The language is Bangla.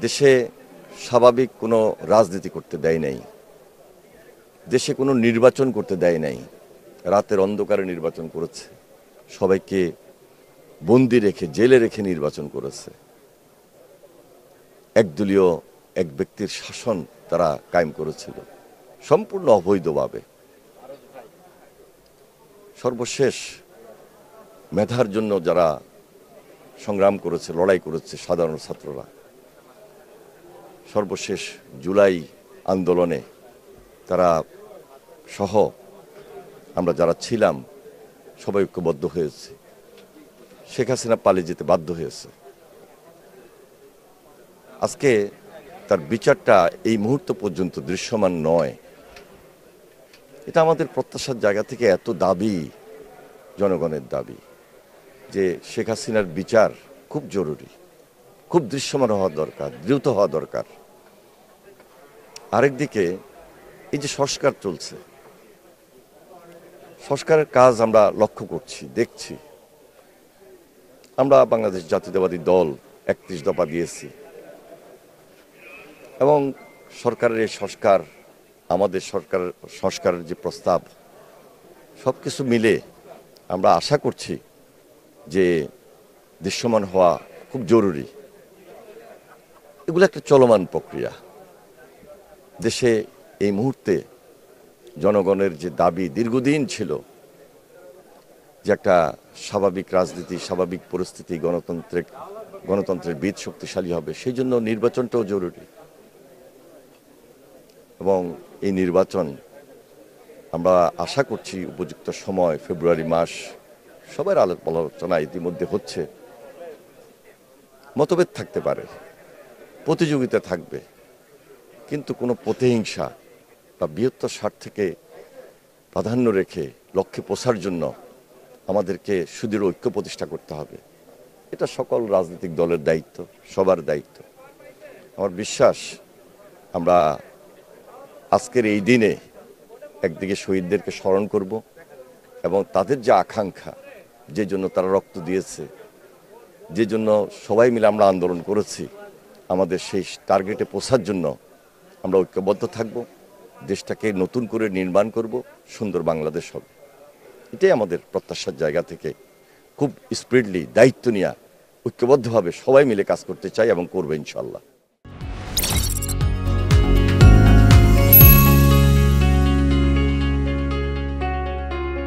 দেশে স্বাভাবিক কোনো রাজনীতি করতে দেয় নাই, দেশে কোনো নির্বাচন করতে দেয় নাই। রাতের অন্ধকারে নির্বাচন করেছে, সবাইকে বন্দি রেখে জেলে রেখে নির্বাচন করেছে। একদলীয় এক ব্যক্তির শাসন তারা কায়েম করেছিল সম্পূর্ণ অবৈধভাবে। সর্বশেষ মেধার জন্য যারা সংগ্রাম করেছে, লড়াই করেছে সাধারণ ছাত্ররা, সর্বশেষ জুলাই আন্দোলনে তারা সহ আমরা যারা ছিলাম সবাই ঐক্যবদ্ধ হয়েছে। শেখ হাসিনা পালিয়ে যেতে বাধ্য হয়েছে। আজকে তার বিচারটা এই মুহূর্ত পর্যন্ত দৃশ্যমান নয়। এটা আমাদের প্রত্যাশার জায়গা থেকে এত দাবি, জনগণের দাবি যে শেখ হাসিনার বিচার খুব জরুরি, খুব দৃশ্যমান হওয়া দরকার, দ্রুত হওয়া দরকার। আরেকদিকে এই যে সংস্কার চলছে, সংস্কারের কাজ আমরা লক্ষ্য করছি, দেখছি। আমরা বাংলাদেশ জাতীয়তাবাদী দল 31 দফা দিয়েছি এবং সরকারের এই সংস্কার, আমাদের সরকারের সংস্কারের যে প্রস্তাব, সব কিছু মিলে আমরা আশা করছি যে দৃশ্যমান হওয়া খুব জরুরি। এগুলো একটা চলমান প্রক্রিয়া। দেশে এই মুহূর্তে জনগণের যে দাবি দীর্ঘদিন ছিল যে একটা স্বাভাবিক রাজনীতি, স্বাভাবিক পরিস্থিতি, গণতন্ত্রের বীজ শক্তিশালী হবে, সেই জন্য নির্বাচনটাও জরুরি। এবং এই নির্বাচন আমরা আশা করছি উপযুক্ত সময়, ফেব্রুয়ারি মাস। সবার আলোচনা ইতিমধ্যে হচ্ছে। মতভেদ থাকতে পারে, প্রতিযোগিতা থাকবে, কিন্তু কোনো প্রতিহিংসা বা বৃহত্তর স্বার্থকে প্রাধান্য রেখে লক্ষ্যে পৌঁছার জন্য আমাদেরকে সুদৃঢ় ঐক্য প্রতিষ্ঠা করতে হবে। এটা সকল রাজনৈতিক দলের দায়িত্ব, সবার দায়িত্ব। আমার বিশ্বাস আমরা আজকের এই দিনে একদিকে শহীদদেরকে স্মরণ করব এবং তাদের যে আকাঙ্ক্ষা, যে জন্য তারা রক্ত দিয়েছে, যে জন্য সবাই মিলে আমরা আন্দোলন করেছি, আমাদের সেই টার্গেটে পৌঁছার জন্য আমরা ঐক্যবদ্ধ থাকব। দেশটাকে নতুন করে নির্মাণ করব, সুন্দর বাংলাদেশ হবে। এটাই আমাদের প্রত্যাশার জায়গা থেকে খুব স্পিডলি দায়িত্ব নিয়ে ঐক্যবদ্ধভাবে সবাই মিলে কাজ করতে চাই এবং করবে ইনশাল্লাহ।